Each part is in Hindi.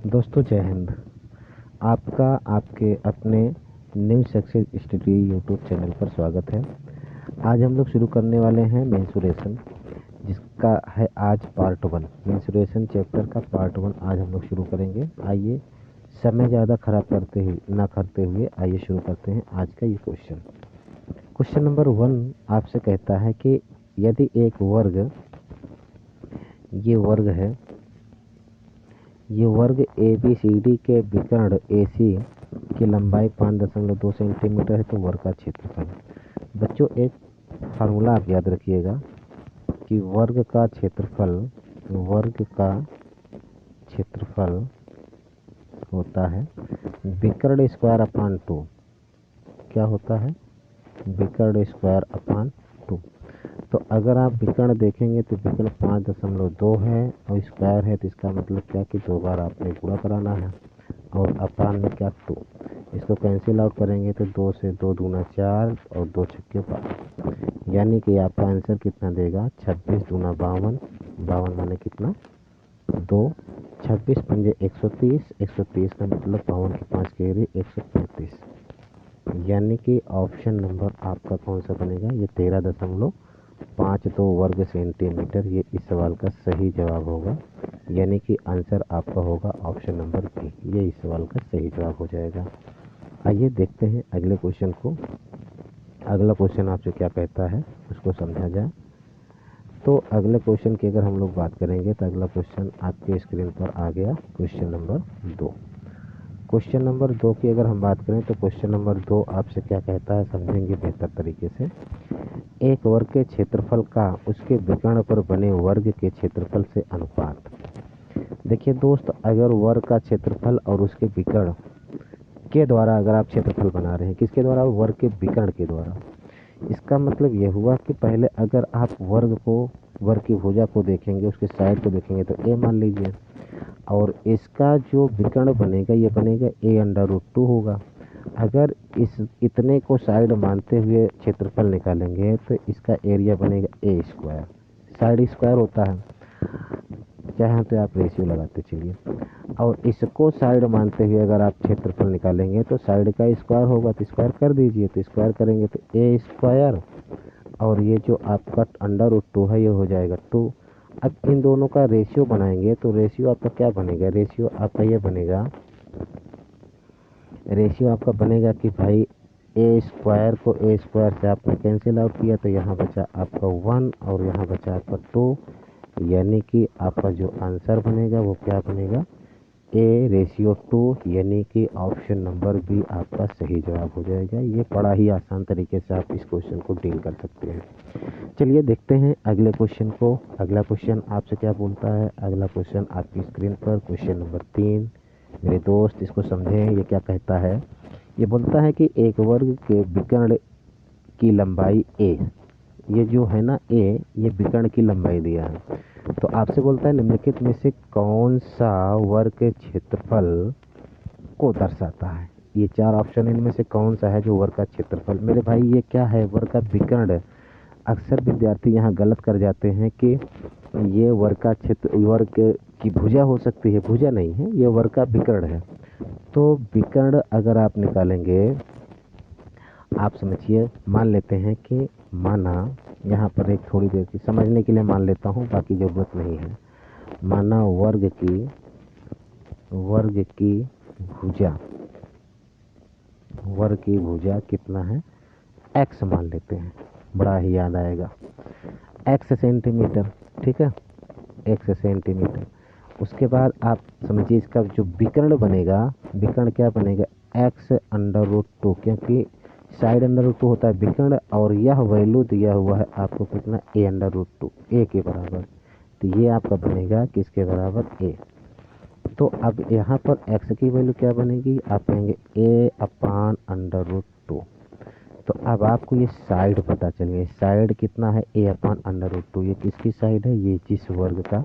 दोस्तों जय हिंद। आपका आपके अपने new success study YouTube channel पर स्वागत है। आज हम लोग शुरू करने वाले हैं मेंसुरेशन, जिसका है आज पार्ट 1। मेंसुरेशन चैप्टर का पार्ट 1 आज हम लोग शुरू करेंगे। आइए समय ज़्यादा खराब करते हुए आइए शुरू करते हैं आज का ये क्वेश्चन। क्वेश्चन नंबर 1 आपसे कहता है कि यदि एक वर्ग, ये वर्ग ABCD के विकर्ण AC की लंबाई 5.2 सेंटीमीटर है, तो वर्ग का क्षेत्रफल। बच्चों एक फार्मूला आप याद रखिएगा कि वर्ग का क्षेत्रफल होता है विकर्ण स्क्वायर अपान 2। क्या होता है? विकर्ण स्क्वायर अपान 2। तो अगर आप विकर्ण देखेंगे तो विकर्ण 5.2 है और स्क्वायर है, तो इसका मतलब क्या कि 2 बार आपने गुणा कराना है और अपान में क्या 2। इसको कैंसिल आउट करेंगे तो 2 से 2 दूना 4 और 2 छक्के 12, यानी कि आपका आंसर कितना देगा? 26 दूना 52, 52 माने कितना? 2। 26 पंजे 130, 130 का मतलब 52 की 5 केरी 135, यानी कि ऑप्शन नंबर आपका कौन सा बनेगा? ये 13.52 वर्ग सेंटीमीटर ये इस सवाल का सही जवाब होगा, यानी कि आंसर आपका होगा ऑप्शन नंबर बी। ये इस सवाल का सही जवाब हो जाएगा। आइए देखते हैं अगले क्वेश्चन को। अगला क्वेश्चन आपसे क्या कहता है उसको समझा जाए। तो अगले क्वेश्चन की अगर हम लोग बात करेंगे तो अगला क्वेश्चन आपके स्क्रीन पर आ गया, क्वेश्चन नंबर 2। क्वेश्चन नंबर 2 की अगर हम बात करें तो क्वेश्चन नंबर 2 आपसे क्या कहता है, समझेंगे बेहतर तरीके से। एक वर्ग के क्षेत्रफल का उसके विकर्ण पर बने वर्ग के क्षेत्रफल से अनुपात। देखिए दोस्त, अगर वर्ग का क्षेत्रफल और उसके विकर्ण के द्वारा अगर आप क्षेत्रफल बना रहे हैं, किसके द्वारा? वर्ग के विकर्ण के द्वारा। इसका मतलब यह हुआ कि पहले अगर आप वर्ग की भुजा को देखेंगे, उसके साइड को देखेंगे तो a मान लीजिए, और इसका जो विकर्ण बनेगा ये बनेगा a√2 होगा। अगर इतने को साइड मानते हुए क्षेत्रफल निकालेंगे तो इसका एरिया बनेगा a²। साइड स्क्वायर होता है, यहाँ पे आप रेशियो लगाते चलिए, और इसको साइड मानते हुए अगर आप क्षेत्रफल निकालेंगे तो साइड का स्क्वायर होगा, तो स्क्वायर कर दीजिए। तो स्क्वायर करेंगे तो a², और ये जो आपका √2 है ये हो जाएगा 2। अब इन दोनों का रेशियो बनाएंगे तो रेशियो आपका क्या बनेगा? रेशियो आपका बनेगा कि भाई a² को a² से आपने कैंसिल आउट किया तो यहाँ बचा आपका 1 और यहाँ बचा आपका 2, यानी कि आपका जो आंसर बनेगा वो क्या बनेगा? a/2, यानी कि ऑप्शन नंबर बी आपका सही जवाब हो जाएगा। ये बड़ा ही आसान तरीके से आप इस क्वेश्चन को डील कर सकते हैं। चलिए देखते हैं अगले क्वेश्चन को। अगला क्वेश्चन आपसे क्या बोलता है? अगला क्वेश्चन आपकी स्क्रीन पर क्वेश्चन नंबर 3। मेरे दोस्त इसको समझें, ये क्या कहता है। ये बोलता है कि एक वर्ग के विकर्ण की लंबाई a, ये जो है ना a, ये विकर्ण की लंबाई दिया है। तो आपसे बोलता है निम्नलिखित में से कौन सा वर्ग के क्षेत्रफल को दर्शाता है। ये 4 ऑप्शन, इनमें से कौन सा है जो वर्ग का क्षेत्रफल? मेरे भाई ये क्या है? वर्ग का विकर्ण। अक्सर विद्यार्थी यहाँ गलत कर जाते हैं कि ये वर्ग की भुजा हो सकती है। भुजा नहीं है, ये वर्ग का विकर्ण है। तो विकर्ण अगर आप निकालेंगे, आप समझिए, मान लेते हैं कि माना यहाँ पर एक थोड़ी देर की समझने के लिए मान लेता हूँ, बाकी ज़रूरत नहीं है। माना वर्ग की भुजा कितना है? x मान लेते हैं, बड़ा ही याद आएगा। x सेंटीमीटर, ठीक है, x सेंटीमीटर। उसके बाद आप समझिए इसका जो विकर्ण बनेगा, विकर्ण क्या बनेगा? x√2, क्योंकि साइड √2 होता है विकर्ण, और यह वैल्यू दिया हुआ है आपको कितना? a√2, a के बराबर। तो ये आपका बनेगा किसके बराबर? a। तो अब यहाँ पर x की वैल्यू क्या बनेगी? आप कहेंगे a/√2। तो अब आपको ये साइड पता चलिए, साइड कितना है? a/√2। ये किसकी साइड है? ये जिस वर्ग का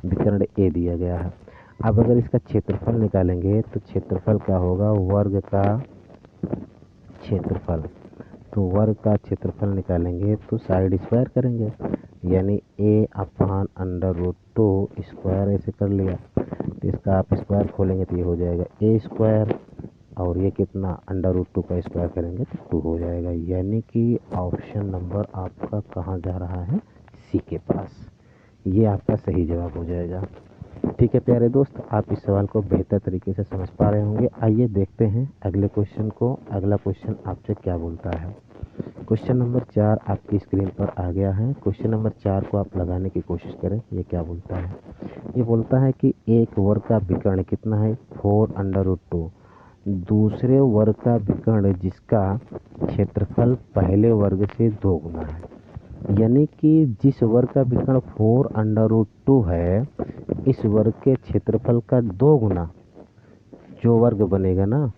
विकर्ण a दिया गया है। अब अगर इसका क्षेत्रफल निकालेंगे तो क्षेत्रफल क्या होगा? वर्ग का क्षेत्रफल। तो वर्ग का क्षेत्रफल निकालेंगे तो साइड स्क्वायर करेंगे, यानी a/√2 स्क्वायर ऐसे कर लिया। तो इसका आप स्क्वायर खोलेंगे तो ये हो जाएगा ए स्क्वायर, और ये कितना √2 का स्क्वायर करेंगे तो 2 हो जाएगा। यानी कि ऑप्शन नंबर आपका कहाँ जा रहा है, सी के पास। ये आपका सही जवाब हो जाएगा। ठीक है प्यारे दोस्त, आप इस सवाल को बेहतर तरीके से समझ पा रहे होंगे। आइए देखते हैं अगले क्वेश्चन को। अगला क्वेश्चन आपसे क्या बोलता है। क्वेश्चन नंबर 4 आपकी स्क्रीन पर आ गया है। क्वेश्चन नंबर 4 को आप लगाने की कोशिश करें। ये क्या बोलता है, ये बोलता है कि एक वर्ग का विकर्ण कितना है, 4√2। दूसरे वर्ग का विकर्ण जिसका क्षेत्रफल पहले वर्ग से 2 गुना है। यानी कि जिस वर्ग का विकर्ण 4√2 है, इस वर्ग के क्षेत्रफल का 2 गुना जो वर्ग बनेगा ना,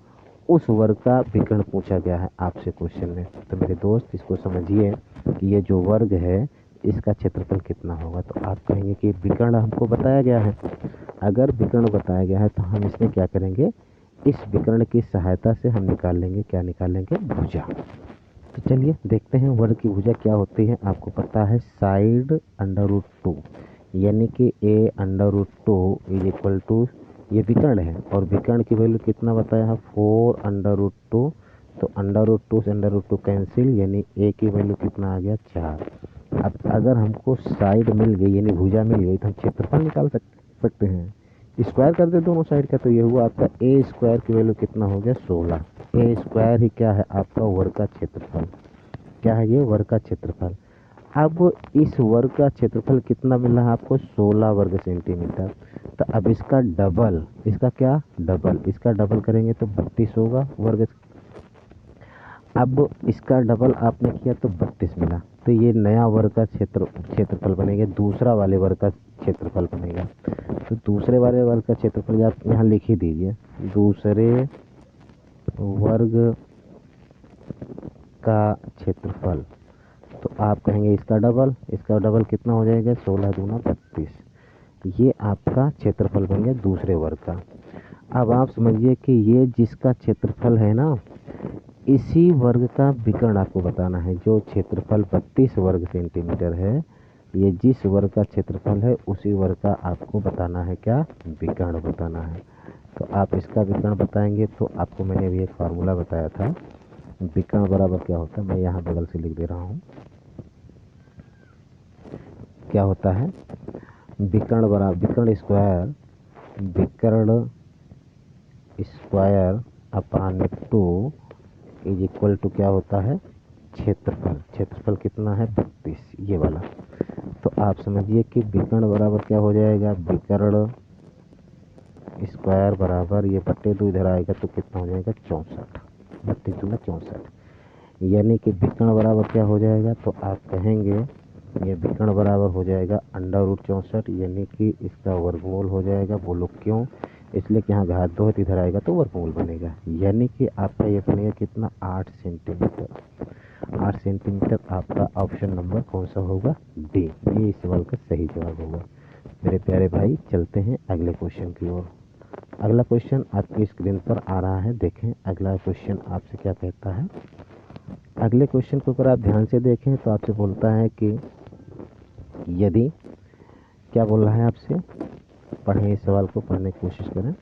उस वर्ग का विकर्ण पूछा गया है आपसे क्वेश्चन में। तो मेरे दोस्त इसको समझिए कि ये जो वर्ग है इसका क्षेत्रफल कितना होगा। तो आप कहेंगे कि विकर्ण हमको बताया गया है। अगर विकर्ण बताया गया है तो हम इसमें क्या करेंगे, इस विकर्ण की सहायता से हम निकाल लेंगे, क्या निकाल लेंगे, भुजा। तो चलिए देखते हैं वर्ग की भुजा क्या होती है। आपको पता है साइड √2, यानी कि a√2 इज इक्वल टू, ये विकर्ण है और विकर्ण की वैल्यू कितना बताया है, 4√2। तो √2 से √2 कैंसिल, यानी a की वैल्यू कितना आ गया, 4। अब अगर हमको साइड मिल गई यानी भुजा मिल गई तो हम क्षेत्रफल निकाल सकते हैं। स्क्वायर कर दे दोनों साइड का, तो ये हुआ आपका ए स्क्वायर की वैल्यू कितना हो गया, 16। ए स्क्वायर ही क्या है, आपका वर्ग का क्षेत्रफल। क्या है ये, वर्ग का क्षेत्रफल। अब इस वर्ग का क्षेत्रफल कितना मिल रहा है आपको, 16 वर्ग सेंटीमीटर। तो अब इसका डबल, इसका क्या डबल, इसका डबल करेंगे तो 32 होगा वर्ग। अब इसका डबल आपने किया तो 32 मिला। तो ये नया वर्ग का क्षेत्रफल बनेगा, दूसरा वाले वर्ग का क्षेत्रफल बनेगा। तो दूसरे वाले वर्ग का क्षेत्रफल आप यहाँ लिख ही दीजिए, दूसरे वर्ग का क्षेत्रफल। तो आप कहेंगे इसका डबल कितना हो जाएगा, 16 दूना 32। ये आपका क्षेत्रफल बन गया दूसरे वर्ग का। अब आप समझिए कि ये जिसका क्षेत्रफल है ना, इसी वर्ग का विकर्ण आपको बताना है। जो क्षेत्रफल 32 वर्ग सेंटीमीटर है, ये जिस वर्ग का क्षेत्रफल है उसी वर्ग का आपको बताना है, क्या विकर्ण बताना है। तो आप इसका विकर्ण बताएंगे तो आपको मैंने अभी एक फार्मूला बताया था, विकर्ण बराबर क्या होता है, मैं यहाँ बगल से लिख दे रहा हूँ। क्या होता है, विकर्ण बराबर विकर्ण square upon 2 is equal to क्या होता है, क्षेत्रफल कितना है, 32, ये वाला। तो आप समझिए कि विकर्ण बराबर क्या हो जाएगा, विकर्ण स्क्वायर बराबर, ये बट्टे 2 इधर आएगा तो कितना हो जाएगा, 64, 32 दूना 64। यानी कि विकर्ण बराबर क्या हो जाएगा, तो आप कहेंगे ये विकर्ण बराबर हो जाएगा √64, यानी कि इसका वर्गमूल हो जाएगा। बोलो क्यों, इसलिए कि यहाँ घात 2 है तो इधर आएगा तो वर्गमूल बनेगा। यानी कि आपका ये बनेगा कितना, 8 सेंटीमीटर। 8 सेंटीमीटर आपका ऑप्शन नंबर कौन सा होगा, डी। ये इस सवाल का सही जवाब होगा। मेरे प्यारे भाई चलते हैं अगले क्वेश्चन की ओर। अगला क्वेश्चन आपकी स्क्रीन पर आ रहा है, देखें अगला क्वेश्चन आपसे क्या कहता है। अगले क्वेश्चन को अगर आप ध्यान से देखें तो आपसे बोलता है कि यदि, क्या बोल रहा है आपसे, पढ़ें इस सवाल को, पढ़ने की कोशिश करें।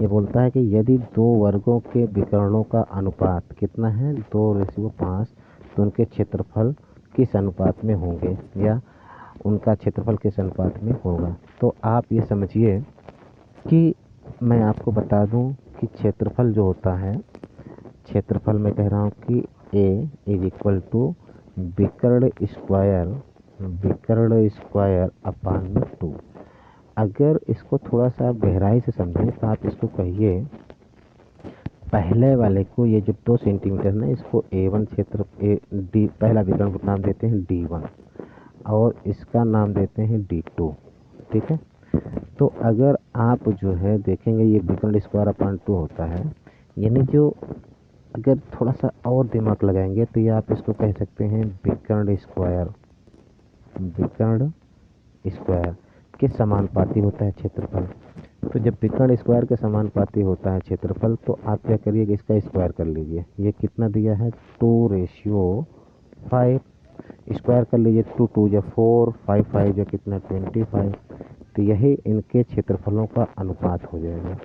ये बोलता है कि यदि दो वर्गों के विकर्णों का अनुपात कितना है, 2:5, तो उनके क्षेत्रफल किस अनुपात में होंगे, या उनका क्षेत्रफल किस अनुपात में होगा। तो आप ये समझिए कि मैं आपको बता दूं कि क्षेत्रफल जो होता है, क्षेत्रफल मैं कह रहा हूँ कि ए इज इक्वल टू विकर्ण स्क्वायर अपान 2। अगर इसको थोड़ा सा आप गहराई से समझें तो आप इसको कहिए, पहले वाले को, ये जो 2 सेंटीमीटर ना, इसको A1 क्षेत्र डी, पहला विकर्ण को नाम देते हैं D1 और इसका नाम देते हैं D2। ठीक है, तो अगर आप जो है देखेंगे ये विकर्ण स्क्वायर अपान 2 होता है, यानी जो अगर थोड़ा सा और दिमाग लगाएंगे तो ये आप इसको कह सकते हैं विकर्ण स्क्वायर के समानुपाती होता है क्षेत्रफल। तो जब विकर्ण स्क्वायर के समानुपाती होता है क्षेत्रफल, तो आप क्या करिए, इसका स्क्वायर कर लीजिए। ये कितना दिया है, 2:5, स्क्वायर कर लीजिए, 2 2 जो 4, 5 5 जो कितना 25। तो यही इनके क्षेत्रफलों का अनुपात हो जाएगा,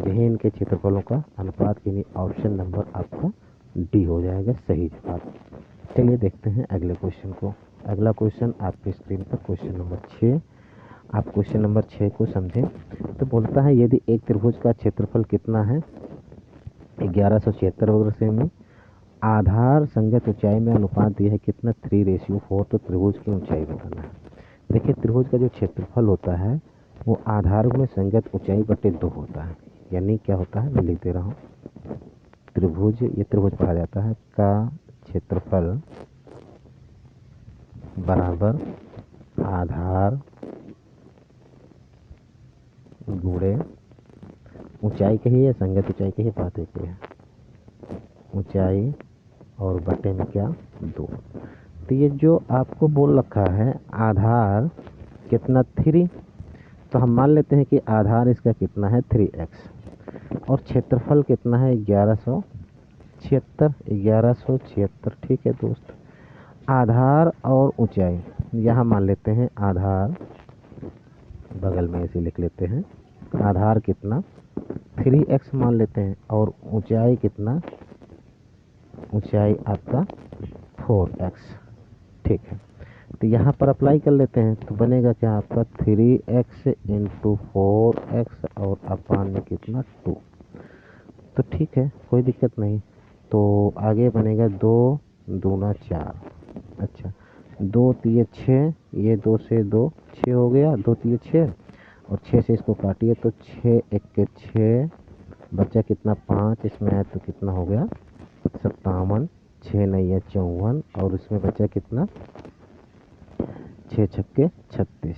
यही इनके क्षेत्रफलों का अनुपात, यानी ऑप्शन नंबर आपका डी हो जाएगा सही जवाब। चलिए देखते हैं अगले क्वेश्चन को। अगला क्वेश्चन आपकी स्क्रीन पर क्वेश्चन नंबर 6। आप क्वेश्चन नंबर 6 को समझें। तो बोलता है यदि एक त्रिभुज का क्षेत्रफल कितना है 1176 वर्ग सेमी, आधार संगत ऊंचाई में अनुपात दिया है कितना 3:4, तो त्रिभुज की ऊंचाई बताना है। देखिए त्रिभुज का जो क्षेत्रफल होता है वो आधार में संगत ऊंचाई बटे 2 होता है, यानी क्या होता है मैं लिख दे रहा हूँ। त्रिभुज, ये त्रिभुज पढ़ा जाता है का क्षेत्रफल बराबर आधार गुणे ऊंचाई कही है, संगत ऊंचाई कही, बात एक ही है, ऊंचाई और बटे में क्या 2। तो ये जो आपको बोल रखा है आधार कितना 3, तो हम मान लेते हैं कि आधार इसका कितना है 3x और क्षेत्रफल कितना है 1176। ठीक है दोस्त, आधार और ऊंचाई यहाँ मान लेते हैं, आधार बगल में ऐसे लिख लेते हैं, आधार कितना 3x मान लेते हैं और ऊंचाई कितना, ऊंचाई आपका 4x। ठीक है, तो यहाँ पर अप्लाई कर लेते हैं तो बनेगा क्या आपका 3x इंटू 4x और अपान में कितना 2। तो ठीक है कोई दिक्कत नहीं। तो आगे बनेगा 2 दूना 4, अच्छा 2 3 6, ये 2 से 2 6 हो गया, 2 3 6 और 6 से इसको काटिए तो 6 1 के 6, बच्चा कितना 5, इसमें आया तो कितना हो गया 57, 6 नहीं है 54 और उसमें बचा कितना 6 छक्के 36।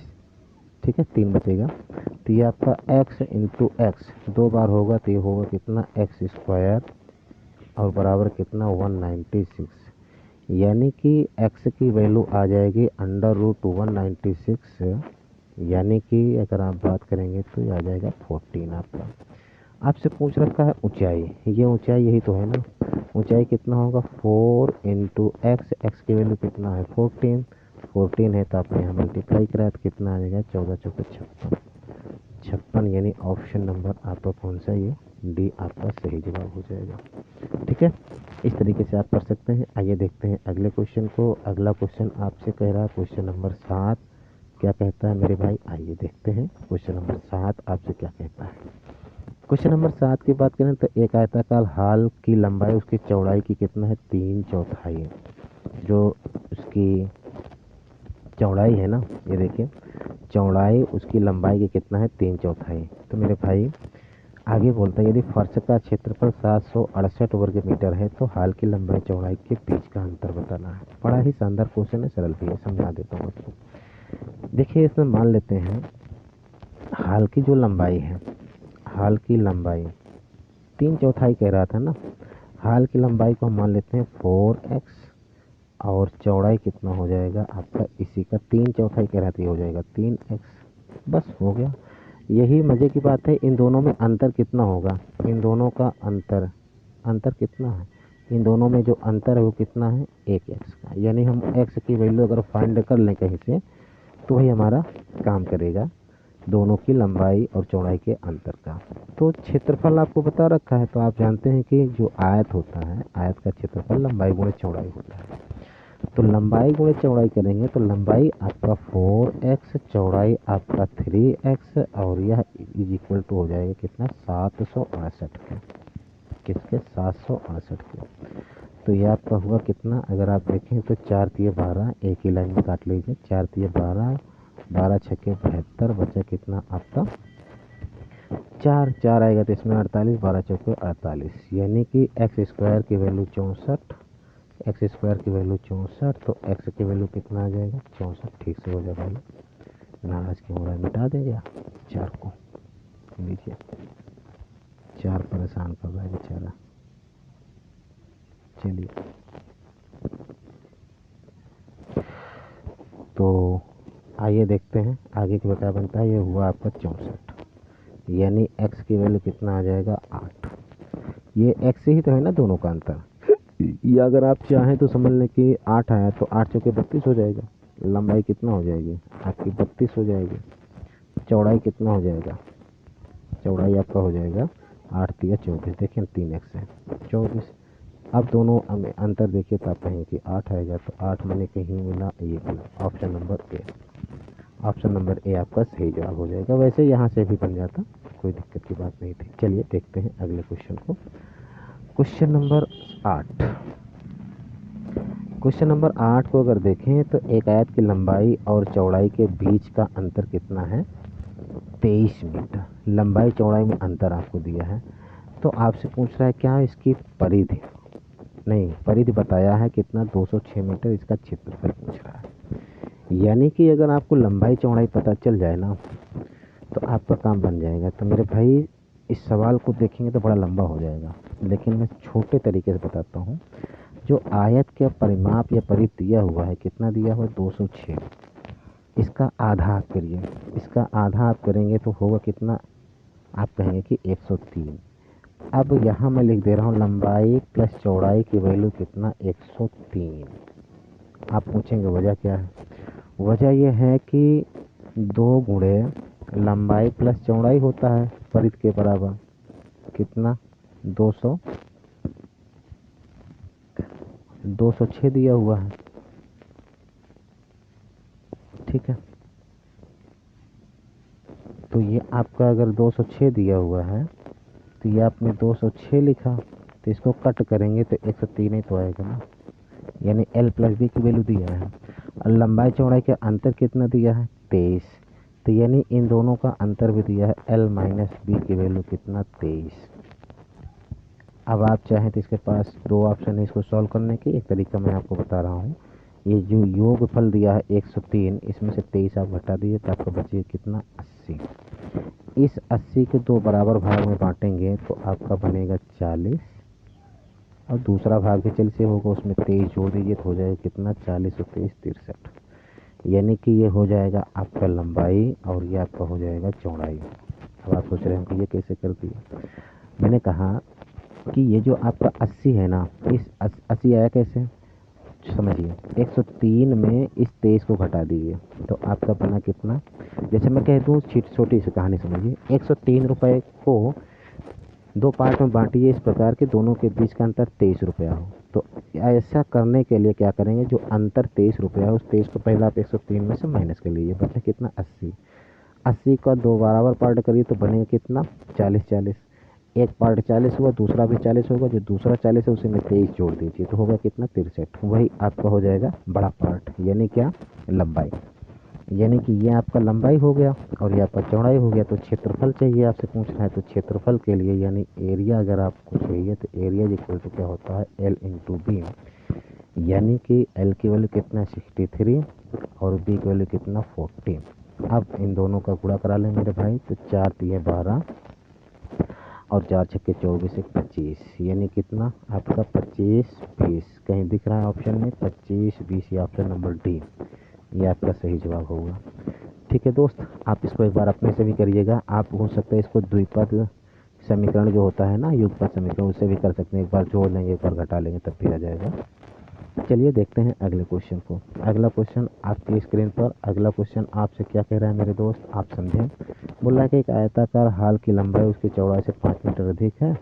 ठीक है 3 बचेगा, तो ये आपका x इंटू एक्स 2 बार होगा तो ये होगा कितना x स्क्वायर और बराबर कितना 196, यानी कि x की वैल्यू आ जाएगी √196, यानी कि अगर आप बात करेंगे तो ये आ जाएगा 14। आपका आपसे पूछ रखा है ऊंचाई, ये ऊंचाई यही तो है ना, ऊंचाई कितना होगा 4 इंटू एक्स, एक्स की वैल्यू कितना है 14 है तो आपने यहाँ मल्टीप्लाई कराया तो कितना आ जाएगा 14 चौके 56, यानी ऑप्शन नंबर आपका कौन सा, ये डी आपका सही जवाब हो जाएगा। ठीक है, इस तरीके से आप कर सकते हैं। आइए देखते हैं अगले क्वेश्चन को। अगला क्वेश्चन आपसे कह रहा है क्वेश्चन नंबर 7, क्या कहता है मेरे भाई, आइए देखते हैं क्वेश्चन नंबर 7 आपसे क्या कहता है। क्वेश्चन नंबर 7 की बात करें तो एक आयताकार हाल की लंबाई उसकी चौड़ाई की कितना है 3/4, जो उसकी चौड़ाई है ना, ये देखिए चौड़ाई उसकी लंबाई की कितना है 3/4। तो मेरे भाई आगे बोलता है यदि फर्श का क्षेत्रफल 768 वर्ग मीटर है तो हाल की लंबाई चौड़ाई के बीच का अंतर बताना है। बड़ा ही शानदार क्वेश्चन है, सरल भी है, समझा देता हूँ आपको। देखिए इसमें मान लेते हैं हाल की जो लंबाई है, हाल की लंबाई 3/4 कह रहा था ना, हाल की लंबाई को हम मान लेते हैं 4x और चौड़ाई कितना हो जाएगा आपका इसी का 3/4 कह रहा था, ये हो जाएगा 3x, बस हो गया। यही मज़े की बात है, इन दोनों में अंतर कितना होगा, इन दोनों का अंतर कितना है, इन दोनों में जो अंतर है वो कितना है 1x का, यानी हम x की वैल्यू अगर फाइंड कर लें कहीं से तो वही हमारा काम करेगा, दोनों की लंबाई और चौड़ाई के अंतर का। तो क्षेत्रफल आपको बता रखा है तो आप जानते हैं कि जो आयत होता है, आयत का क्षेत्रफल लंबाई गुणे चौड़ाई होता है। तो लंबाई गुणे चौड़ाई करेंगे तो लंबाई आपका 4x, चौड़ाई आपका 3x और यह इज इक्वल टू हो जाएगा कितना 768 के, किसके 768 के। तो ये आपका हुआ कितना, अगर आप देखें तो 4 3 12, एक ही लाइन में काट लीजिए, 4 3 12, 12 छक्के 72, बचा कितना आपका 4 4 आएगा तो इसमें 48, 12 चौके 48, यानी कि एक्स स्क्वायर की वैल्यू 64, एक्स स्क्वायर की वैल्यू 64, तो एक्स की वैल्यू कितना आ जाएगा 64। ठीक से हो जाए भाई, नाराज क्यों हो रहा है, मिटा देगा 4 को, लीजिए 4 परेशान कर रहा है बेचारा। चलिए तो आइए देखते हैं आगे क्या क्या बनता है। ये हुआ आपका 64, यानी x की वैल्यू कितना आ जाएगा 8, ये x ही तो है ना दोनों का अंतर, या अगर आप चाहें तो समझ लें कि 8 आया तो 8 चौके 32 हो जाएगा। लंबाई कितना हो जाएगी आपकी 32 हो जाएगी। चौड़ाई कितना हो जाएगा, चौड़ाई आपका हो जाएगा 8 तिया 24। देखिए 3x है 24। अब दोनों में अंतर देखिए तो आप कहेंगे कि 8 आएगा, तो 8 मैंने कहीं मिला, ये मिला। Option number A, option number A आपका सही जवाब हो जाएगा। वैसे यहाँ से भी बन जाता, कोई दिक्कत की बात नहीं थी। चलिए देखते हैं अगले क्वेश्चन को। Question number 8। क्वेश्चन नंबर 8 को अगर देखें तो एक आयत की लंबाई और चौड़ाई के बीच का अंतर कितना है, 23 मीटर। लंबाई चौड़ाई में अंतर आपको दिया है, तो आपसे पूछ रहा है क्या इसकी परिधि, नहीं परिधि बताया है कितना, 206 मीटर। इसका क्षेत्रफल पूछ रहा है। यानी कि अगर आपको लंबाई चौड़ाई पता चल जाए ना तो आपका काम बन जाएगा। तो मेरे भाई इस सवाल को देखेंगे तो बड़ा लंबा हो जाएगा, लेकिन मैं छोटे तरीके से बताता हूँ। जो आयत का परिमाप या परिधि दिया हुआ है, कितना दिया हुआ है 206, इसका आधा आप करिए। इसका आधा आप करेंगे तो होगा कितना, आप कहेंगे कि 103। अब यहाँ मैं लिख दे रहा हूँ लंबाई प्लस चौड़ाई की वैल्यू कितना, 103। आप पूछेंगे वजह क्या है, वजह यह है कि 2 गुणे लंबाई प्लस चौड़ाई होता है परिधि के बराबर, कितना 206 दिया हुआ है, ठीक है। तो ये आपका अगर 206 दिया हुआ है तो ये आपने 206 लिखा, तो इसको कट करेंगे तो 103 ही तो आएगा ना। यानी L प्लस बी की वैल्यू दिया है, और लंबाई चौड़ाई का अंतर कितना दिया है 23। तो यानी इन दोनों का अंतर भी दिया है, L माइनस बी की वैल्यू कितना 23। अब आप चाहें तो इसके पास 2 ऑप्शन है इसको सॉल्व करने की। एक तरीका मैं आपको बता रहा हूँ, ये जो योगफल दिया है 103, इसमें से 23 आप घटा दीजिए तो आपको बचिए कितना 80। इस 80 के 2 बराबर भाग में बांटेंगे तो आपका बनेगा 40, और दूसरा भाग भी 40 से होगा, उसमें 23 जोड़ दीजिए तो हो जाएगा कितना 40 और 23 63। यानी कि ये हो जाएगा आपका लंबाई और ये आपका हो जाएगा चौड़ाई। अब आप सोच रहे हैं कि ये कैसे कर दिया। मैंने कहा कि ये जो आपका 80 है ना, इस 80 आया कैसे समझिए, 103 में इस 23 को घटा दीजिए तो आपका बना कितना। जैसे मैं कह दूँ छोटी सी कहानी समझिए, 103 रुपये को 2 पार्ट में बांटिए इस प्रकार के, दोनों के बीच का अंतर 23 रुपया हो। तो ऐसा करने के लिए क्या करेंगे, जो अंतर 23 रुपया है उस 23 को पहले आप 103 में से माइनस कर लीजिए, बचा कितना 80। 80 का 2 बराबर पार्ट करिए तो बनेगा कितना 40 40। एक पार्ट 40 हुआ, दूसरा भी 40 होगा, जो दूसरा 40 है उसी में 23 जोड़ दीजिए तो होगा कितना 63। वही आपका हो जाएगा बड़ा पार्ट, यानी क्या लंबाई। यानी कि ये आपका लंबाई हो गया और ये आपका चौड़ाई हो गया। तो क्षेत्रफल चाहिए आपसे पूछ रहा है, तो क्षेत्रफल के लिए यानी एरिया अगर आपको चाहिए तो एरिया इक्वल टू क्या होता है L इंटू बी। यानी कि L की वैल्यू कितना 63 और B की वैल्यू कितना 40। अब इन दोनों का गुणा करा लें मेरे भाई, तो 4 तिये 12 और 4 छक्के 24 एक 25, यानी कितना आपका 25 20। कहीं दिख रहा है ऑप्शन में 25 20, ये ऑप्शन नंबर डी, ये आपका सही जवाब होगा। ठीक है दोस्त, आप इसको एक बार अपने से भी करिएगा। आप हो सकता है इसको द्विपद समीकरण जो होता है ना, युगपद समीकरण, उससे भी कर सकते हैं। एक बार जोड़ लेंगे, एक बार घटा लेंगे, तब भी आ जाएगा। चलिए देखते हैं अगले क्वेश्चन को। अगला क्वेश्चन आपकी स्क्रीन पर, अगला क्वेश्चन आपसे क्या कह रहा है मेरे दोस्त, आप समझें। बोल रहा है कि एक आयताकार हाल की लंबाई उसकी चौड़ाई से 5 मीटर अधिक है।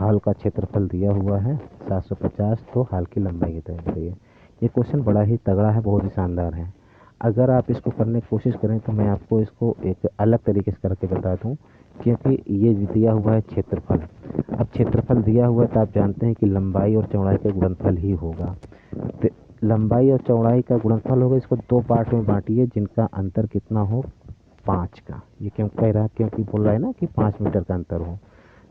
हाल का क्षेत्रफल दिया हुआ है 750, तो हाल की लंबाई तय करिए। ये क्वेश्चन बड़ा ही तगड़ा है, बहुत ही शानदार है। अगर आप इसको करने की कोशिश करें तो मैं आपको इसको एक अलग तरीके से करके बता दूं, क्योंकि ये दिया हुआ है क्षेत्रफल। अब क्षेत्रफल दिया हुआ है तो आप जानते हैं कि लंबाई और चौड़ाई का गुणनफल ही होगा। तो लंबाई और चौड़ाई का गुणनफल होगा, इसको 2 पार्ट में बांटिए जिनका अंतर कितना हो 5 का। ये क्यों कह रहा है, क्योंकि बोल रहा है ना कि 5 मीटर का अंतर हो।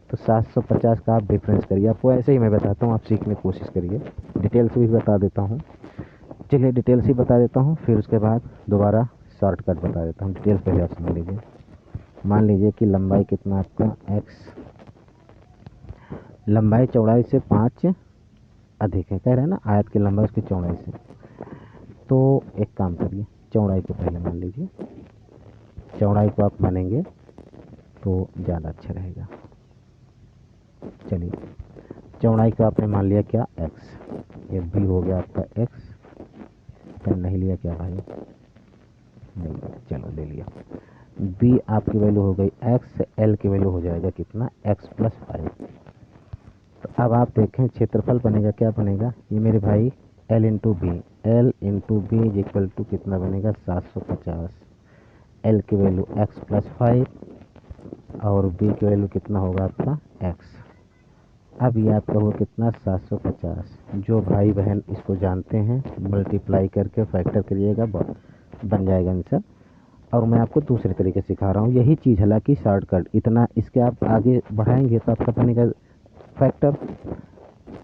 तो 750 का आप डिफरेंस करिए। आपको ऐसे ही मैं बताता हूँ, आप सीखने की कोशिश करिए। डिटेल्स भी बता देता हूँ। चलिए डिटेल्स ही बता देता हूँ, फिर उसके बाद दोबारा शॉर्टकट बता देता हूँ। डिटेल्स पहले आप समझ लीजिए। मान लीजिए कि लंबाई कितना आपका x, लंबाई चौड़ाई से 5 अधिक है, कह रहे हैं ना आयत की लंबाई उसकी चौड़ाई से। तो एक काम करिए, चौड़ाई को पहले मान लीजिए। चौड़ाई को आप मानेंगे तो ज़्यादा अच्छा रहेगा। चलिए चौड़ाई को आपने मान लिया क्या x, ये बी हो गया आपका एक्स। पेन नहीं लिया क्या भाई? नहीं, चलो ले लिया। बी आपकी वैल्यू हो गई एक्स, एल की वैल्यू हो जाएगा कितना? X plus 5। तो अब आप देखें क्षेत्रफल बनेगा, क्या बनेगा ये मेरे भाई? L into B. L into B is equal to कितना बनेगा? 750। एल की वैल्यू एक्स प्लस 5 और बी की वैल्यू कितना होगा आपका? एक्स। अब ये आपका हुआ कितना? 750। जो भाई बहन इसको जानते हैं मल्टीप्लाई करके फैक्टर करिएगा, बन जाएगा आंसर। और मैं आपको दूसरे तरीके सिखा रहा हूँ यही चीज़, हालांकि शॉर्टकट इतना इसके आप आगे बढ़ाएंगे तो आपका बनेगा फैक्टर।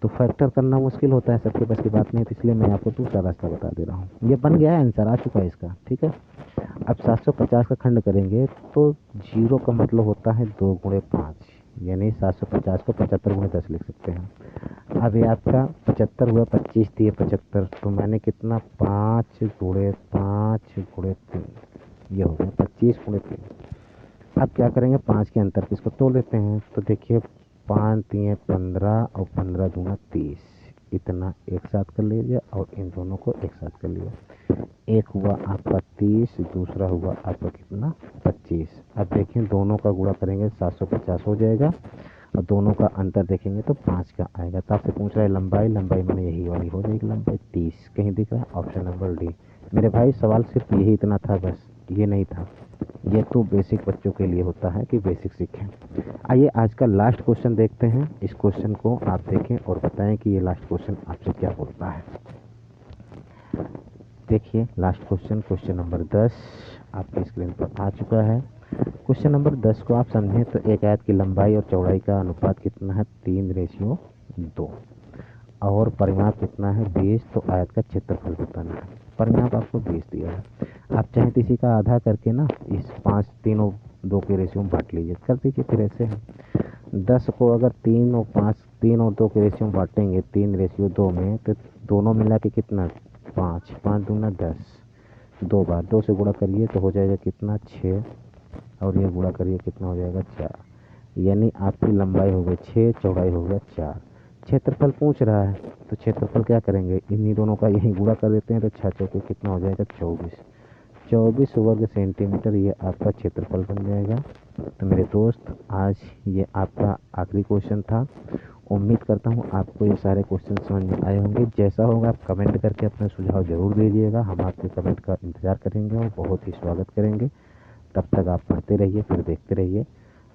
तो फैक्टर करना मुश्किल होता है, सबके बस की बात नहीं, तो इसलिए मैं आपको दूसरा रास्ता बता दे रहा हूँ। ये बन गया है, आंसर आ चुका है इसका, ठीक है। अब 750 का खंड करेंगे तो जीरो का मतलब होता है 2 गुणे 5, यानी 750 को 75 गुणे 10 लिख सकते हैं। अब ये आपका 75 हुआ, 25 दिए 75, तो मैंने कितना? 5 गुणे 5 गुणे 3, ये हो गया 25 गुणे 3। अब क्या करेंगे? 5 के अंतर पे इसको तोड़ लेते हैं, तो देखिए 5 3 15 और 15 दूना 30, इतना एक साथ कर लीजिए और इन दोनों को एक साथ कर लिया। एक हुआ आपका 30, दूसरा हुआ आपका कितना? 25। अब देखिए दोनों का गुणा करेंगे 750 हो जाएगा और दोनों का अंतर देखेंगे तो 5 का आएगा। तो आपसे पूछ रहा है लंबाई, लंबाई मैंने यही वाली हो जाएगी लंबाई 30, कहीं दिख रहा है? Option number D. मेरे भाई सवाल सिर्फ यही इतना था, बस ये नहीं था। ये तो बेसिक बच्चों के लिए होता है कि बेसिक सीखें। आइए आज का लास्ट क्वेश्चन देखते हैं। इस क्वेश्चन को आप देखें और बताएं कि ये लास्ट क्वेश्चन आपसे क्या बोलता है। देखिए लास्ट क्वेश्चन, क्वेश्चन नंबर 10 आपकी स्क्रीन पर आ चुका है। क्वेश्चन नंबर 10 को आप समझें तो एक आयत की लंबाई और चौड़ाई का अनुपात कितना है? 3:2 और परिमाप कितना है? 20। तो आयत का क्षेत्रफल बताना है। परिमाप आपको 20 दिया है। आप चाहें तो इसी का आधा करके ना इस 5 3 और 2 के रेशियो में बांट लीजिए, कर दीजिए। फिर ऐसे है 10 को अगर 3 और 5 3 और 2 के रेशियो में बांटेंगे 3:2 में, तो दोनों मिला के कितना? 5 5 दूना 10, 2 बार 2 से गुणा करिए तो हो जाएगा कितना? 6, और ये गुणा करिए कितना हो जाएगा? 4। यानी आपकी लंबाई हो गई 6, चौड़ाई हो गया 4। क्षेत्रफल पूछ रहा है तो क्षेत्रफल क्या करेंगे? इन्हीं दोनों का यही गुणा कर देते हैं, तो 6 चौके कितना हो जाएगा? 24। 24 वर्ग सेंटीमीटर ये आपका क्षेत्रफल बन जाएगा। तो मेरे दोस्त आज ये आपका आखिरी क्वेश्चन था। उम्मीद करता हूँ आपको ये सारे क्वेश्चन समझ में आए होंगे। जैसा होगा आप कमेंट करके अपना सुझाव ज़रूर दीजिएगा, हम आपके कमेंट का इंतज़ार करेंगे और बहुत ही स्वागत करेंगे। तब तक आप पढ़ते रहिए, फिर देखते रहिए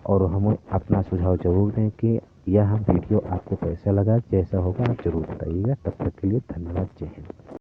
और हमें अपना सुझाव ज़रूर दें कि यह वीडियो आपको कैसा लगा। जैसा होगा आप ज़रूर बताइएगा। तब तक के लिए धन्यवाद। जय हिंद।